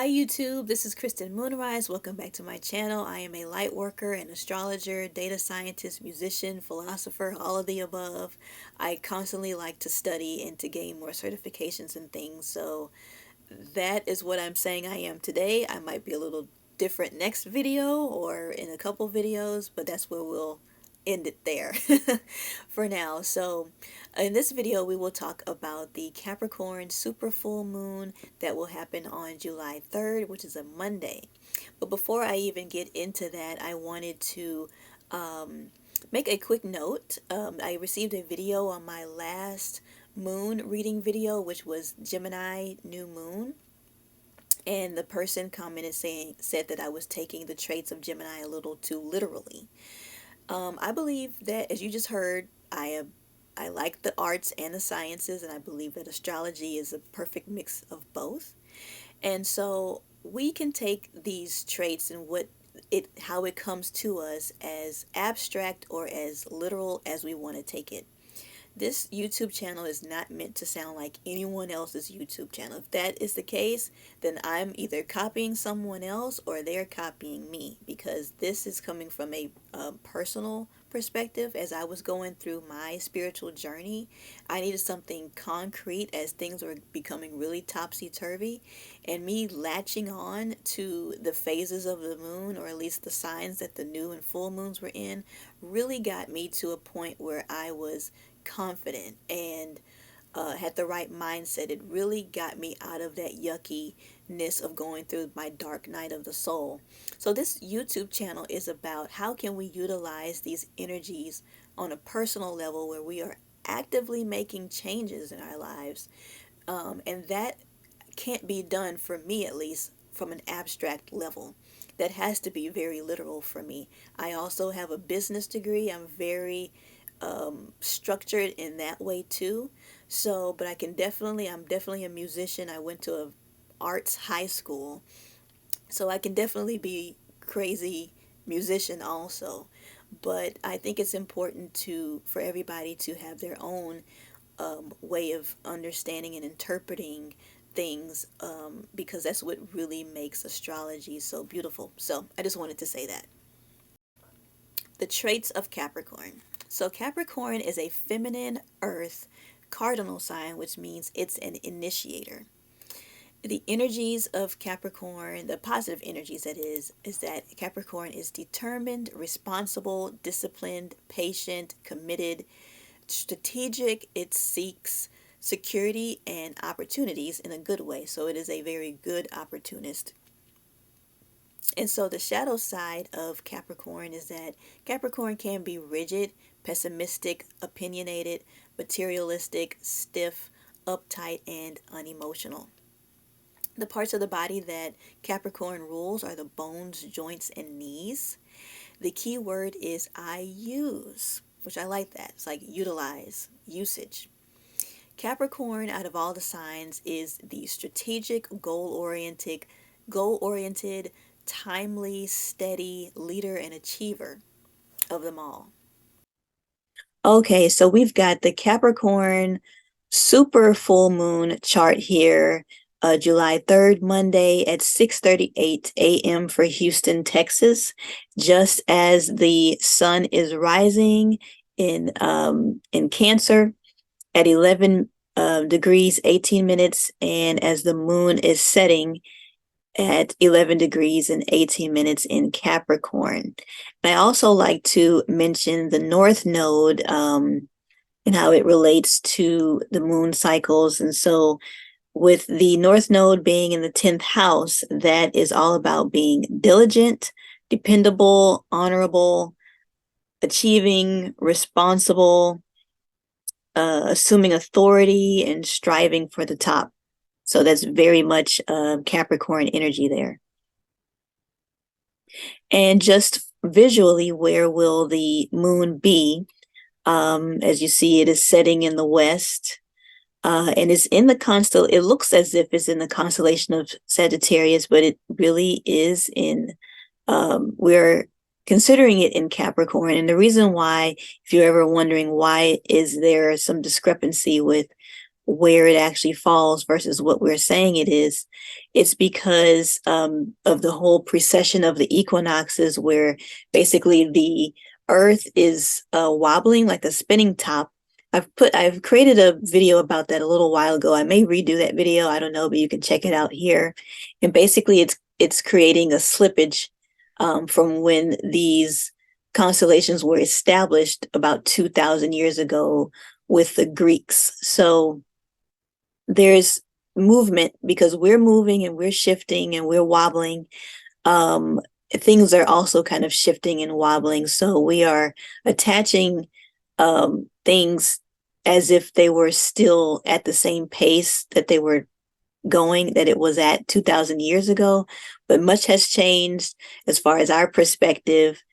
Hi YouTube, this is Kristen Moonrise. Welcome back to my channel. I am a light worker, an astrologer, data scientist, musician, philosopher, all of the above. I constantly like to study and to gain more certifications and things. So that is what I'm saying I am today. I might be a little different next video or in a couple videos, but that's where we'll end it there for now. So in this video we will talk about the Capricorn super full moon that will happen on July 3rd, which is a Monday. But before I even get into that, I wanted to make a quick note. I received a video on my last moon reading video, which was Gemini new moon, and the person commented said that I was taking the traits of Gemini a little too literally. I believe that, as you just heard, I like the arts and the sciences, and I believe that astrology is a perfect mix of both. And so we can take these traits and how it comes to us as abstract or as literal as we want to take it. This YouTube channel is not meant to sound like anyone else's YouTube channel. If that is the case, then I'm either copying someone else or they're copying me, because this is coming from a personal perspective. As I was going through my spiritual journey, I needed something concrete as things were becoming really topsy-turvy, and me latching on to the phases of the moon, or at least the signs that the new and full moons were in, really got me to a point where I was confident and had the right mindset. It really got me out of that yuckiness of going through my dark night of the soul. So this YouTube channel is about how can we utilize these energies on a personal level where we are actively making changes in our lives. And that can't be done, for me at least, from an abstract level. That has to be very literal for me. I also have a business degree. I'm very structured in that way too. So, but I'm definitely a musician. I went to a arts high school, so I can definitely be crazy musician also. But I think it's important for everybody to have their own way of understanding and interpreting things, because that's what really makes astrology so beautiful. So I just wanted to say that. The traits of Capricorn. So Capricorn is a feminine earth cardinal sign, which means it's an initiator. The energies of Capricorn, the positive energies that is that Capricorn is determined, responsible, disciplined, patient, committed, strategic. It seeks security and opportunities in a good way. So it is a very good opportunist. And so the shadow side of Capricorn is that Capricorn can be rigid, pessimistic, opinionated, materialistic, stiff, uptight, and unemotional. The parts of the body that Capricorn rules are the bones, joints, and knees. The key word is I use, which I like that. It's like utilize, usage. Capricorn, out of all the signs, is the strategic, goal-oriented, timely, steady leader and achiever of them all. Okay, so we've got the Capricorn super full moon chart here, July 3rd, Monday at 6:38 a.m. for Houston, Texas, just as the sun is rising in Cancer at 11 degrees 18 minutes, and as the moon is setting at 11 degrees and 18 minutes in Capricorn. And I also like to mention the North Node, and how it relates to the moon cycles. And so with the North Node being in the 10th house, that is all about being diligent, dependable, honorable, achieving, responsible, assuming authority, and striving for the top. So that's very much Capricorn energy there. And just visually, where will the moon be? As you see, it is setting in the west, and it's in the it looks as if it's in the constellation of Sagittarius, but it really is in, we're considering it in Capricorn. And the reason why, if you're ever wondering why is there some discrepancy with where it actually falls versus what we're saying it is, it's because of the whole precession of the equinoxes, where basically the earth is wobbling like a spinning top. I've created a video about that a little while ago. I may redo that video, I don't know, but you can check it out here. And basically it's creating a slippage from when these constellations were established about 2,000 years ago with the Greeks. So there's movement because we're moving and we're shifting and we're wobbling. Um, Things are also kind of shifting and wobbling. So we are attaching things as if they were still at the same pace that they were going, that it was at 2,000 years ago. But much has changed as far as our perspective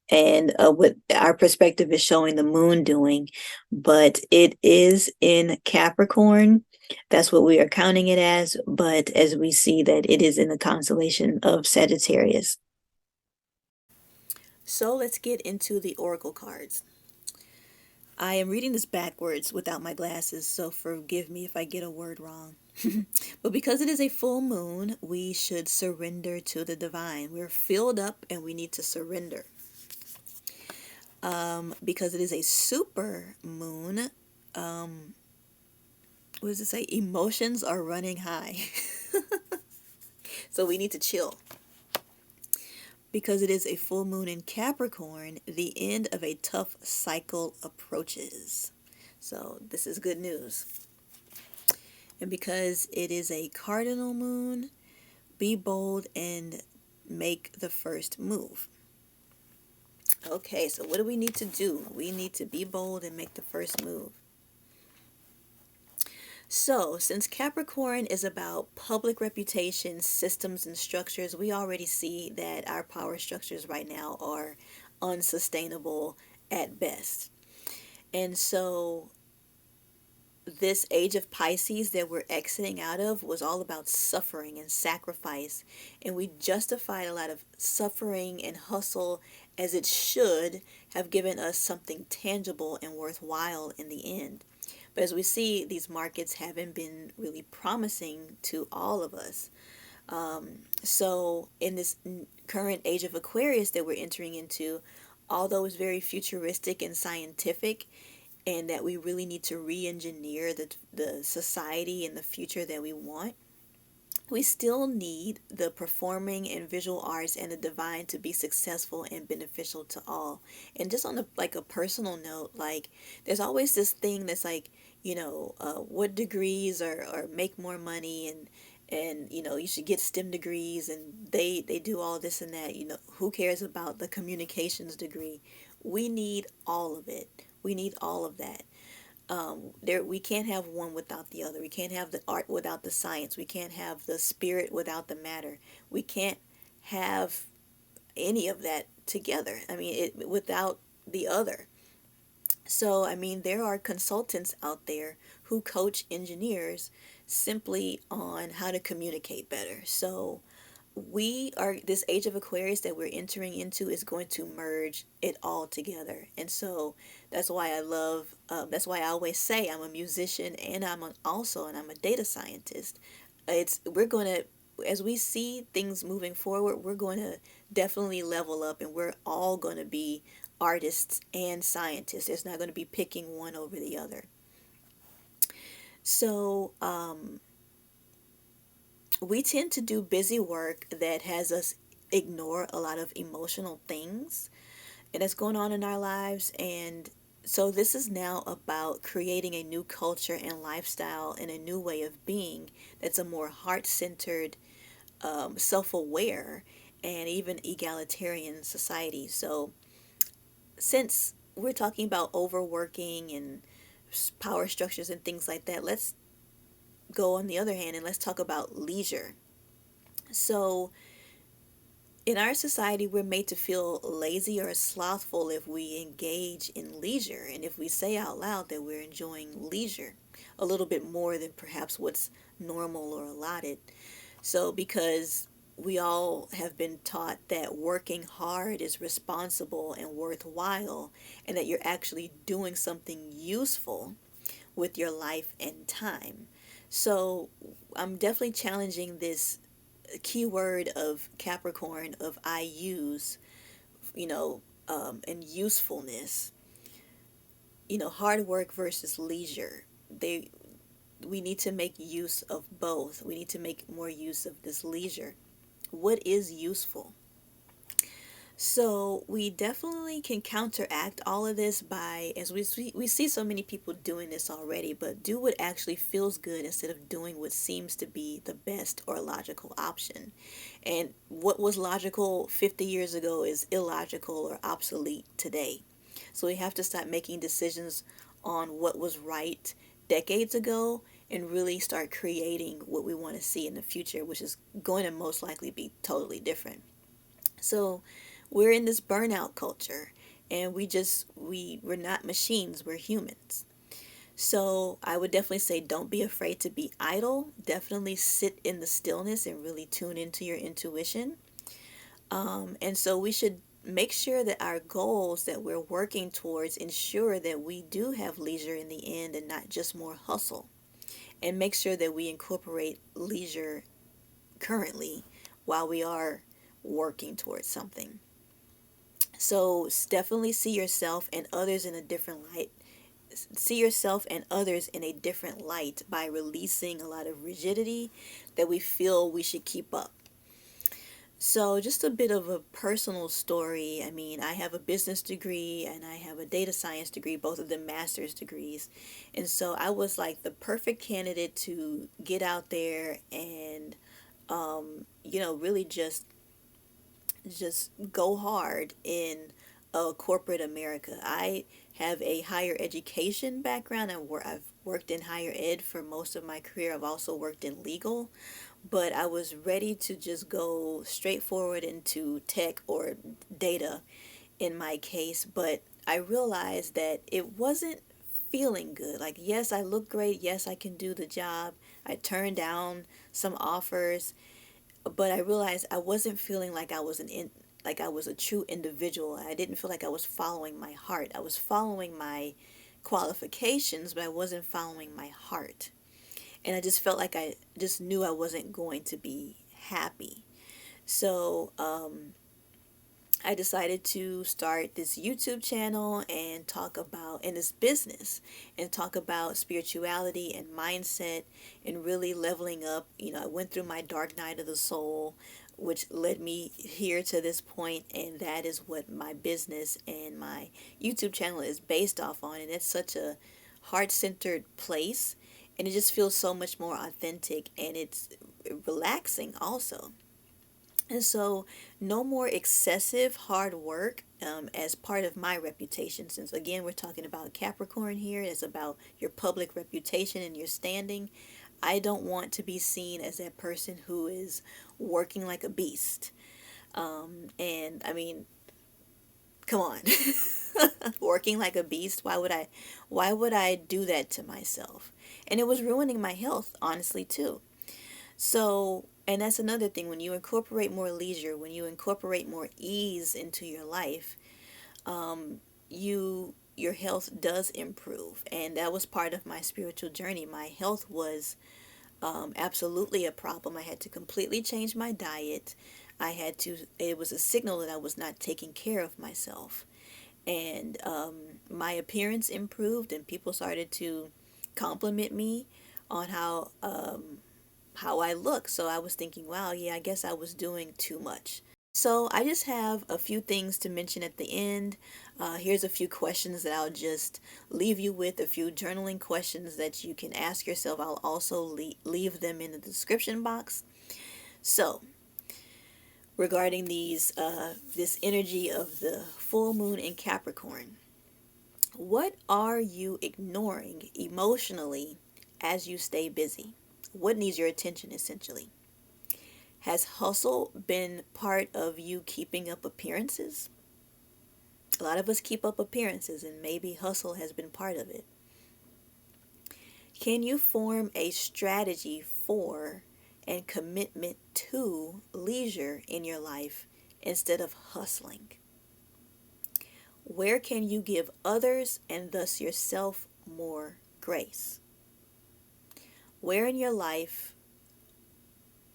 and what our perspective is showing the moon doing. But it is in Capricorn. That's what we are counting it as. But as we see that it is in the constellation of Sagittarius. So let's get into the oracle cards. I am reading this backwards without my glasses, so forgive me if I get a word wrong. But because it is a full moon, we should surrender to the divine. We're filled up and we need to surrender. Because it is a super moon, what does it say? Emotions are running high. So we need to chill. Because it is a full moon in Capricorn, the end of a tough cycle approaches. So this is good news. And because it is a cardinal moon, be bold and make the first move. Okay, so what do we need to do? We need to be bold and make the first move. So, since Capricorn is about public reputation, systems, and structures, we already see that our power structures right now are unsustainable at best. And so, this age of Pisces that we're exiting out of was all about suffering and sacrifice. And we justified a lot of suffering and hustle as it should have given us something tangible and worthwhile in the end. But as we see, these markets haven't been really promising to all of us. So, in this current age of Aquarius that we're entering into, although it's very futuristic and scientific, and that we really need to re-engineer the society and the future that we want, we still need the performing and visual arts and the divine to be successful and beneficial to all. And just on a personal note, like there's always this thing that's like, what degrees or make more money, and you should get STEM degrees, and they do all this and that. Who cares about the communications degree? We need all of it. We need all of that. We can't have one without the other. We can't have the art without the science. We can't have the spirit without the matter. We can't have any of that together. I mean, without the other. So, I mean, there are consultants out there who coach engineers simply on how to communicate better. So, this age of Aquarius that we're entering into is going to merge it all together. And so that's why I always say I'm a musician, and I'm a data scientist. We're going to, as we see things moving forward, we're going to definitely level up, and we're all going to be artists and scientists. It's not going to be picking one over the other. So, we tend to do busy work that has us ignore a lot of emotional things and that's going on in our lives. And so this is now about creating a new culture and lifestyle and a new way of being that's a more heart-centered, self-aware, and even egalitarian society. So since we're talking about overworking and power structures and things like that, let's go on the other hand and let's talk about leisure. So in our society, we're made to feel lazy or slothful if we engage in leisure, and if we say out loud that we're enjoying leisure a little bit more than perhaps what's normal or allotted. So, because we all have been taught that working hard is responsible and worthwhile, and that you're actually doing something useful, with your life and time. So I'm definitely challenging this keyword of Capricorn of I use, you know, and usefulness, hard work versus leisure. We need to make use of both. We need to make more use of this leisure. What is useful? So we definitely can counteract all of this by, as we see so many people doing this already, but do what actually feels good instead of doing what seems to be the best or logical option. And what was logical 50 years ago is illogical or obsolete today. So we have to start making decisions on what was right decades ago and really start creating what we want to see in the future, which is going to most likely be totally different. So we're in this burnout culture, and we're not machines, we're humans. So I would definitely say don't be afraid to be idle. Definitely sit in the stillness and really tune into your intuition. And so we should make sure that our goals that we're working towards ensure that we do have leisure in the end and not just more hustle. And make sure that we incorporate leisure currently while we are working towards something. So definitely see yourself and others in a different light. See yourself and others in a different light by releasing a lot of rigidity that we feel we should keep up. So, just a bit of a personal story. I mean, I have a business degree and I have a data science degree, both of them master's degrees. And so I was like the perfect candidate to get out there and, really just go hard in corporate America. I have a higher education background and where I've worked in higher ed for most of my career. I've also worked in legal, but I was ready to just go straight forward into tech or data in my case. But I realized that it wasn't feeling good. Like, yes, I look great. Yes, I can do the job. I turned down some offers, but I realized I wasn't feeling like like I was a true individual. I didn't feel like I was following my heart. I was following my qualifications, but I wasn't following my heart. And I just felt like I just knew I wasn't going to be happy. So I decided to start this YouTube channel and talk about, in this business, and talk about spirituality and mindset and really leveling up. I went through my dark night of the soul, which led me here to this point, and that is what my business and my YouTube channel is based off on. And it's such a heart-centered place, and it just feels so much more authentic, and it's relaxing also. And so, no more excessive hard work as part of my reputation. Since, again, we're talking about Capricorn here, it's about your public reputation and your standing. I don't want to be seen as that person who is working like a beast. And I mean, come on. Working like a beast, why would I do that to myself? And it was ruining my health, honestly, too. So, and that's another thing, when you incorporate more leisure, when you incorporate more ease into your life, your health does improve. And that was part of my spiritual journey. My health was absolutely a problem. I had to completely change my diet. It was a signal that I was not taking care of myself. And my appearance improved, and people started to compliment me on how I look. So I was thinking, wow, yeah, I guess I was doing too much. So I just have a few things to mention at the end. Here's a few questions that I'll just leave you with, a few journaling questions that you can ask yourself. I'll also leave them in the description box. So, regarding this energy of the full moon in Capricorn, what are you ignoring emotionally as you stay busy? What needs your attention, essentially? Has hustle been part of you keeping up appearances? A lot of us keep up appearances, and maybe hustle has been part of it. Can you form a strategy for and commitment to leisure in your life instead of hustling? Where can you give others and thus yourself more grace. Where in your life,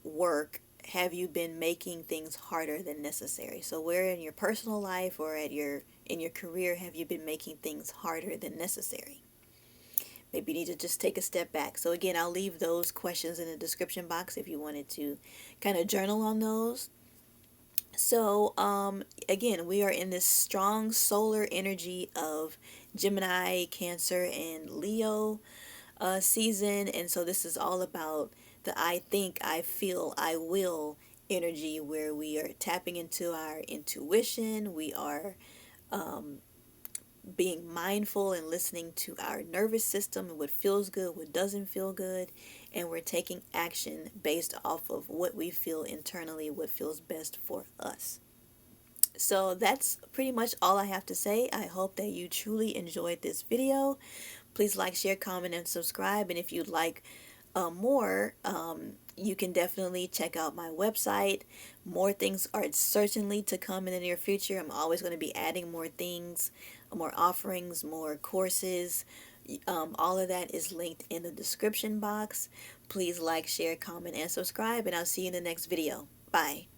work, have you been making things harder than necessary? So where in your personal life or in your career have you been making things harder than necessary? Maybe you need to just take a step back. So again, I'll leave those questions in the description box if you wanted to kind of journal on those. So again, we are in this strong solar energy of Gemini, Cancer, and Leo season. And so this is all about the I think, I feel, I will energy, where we are tapping into our intuition. We are being mindful and listening to our nervous system and what feels good, what doesn't feel good, and we're taking action based off of what we feel internally, what feels best for us. So that's pretty much all I have to say. I hope that you truly enjoyed this video. Please like, share, comment, and subscribe. And if you'd like more, you can definitely check out my website. More things are certainly to come in the near future. I'm always going to be adding more things, more offerings, more courses. All of that is linked in the description box. Please like, share, comment, and subscribe, and I'll see you in the next video. Bye.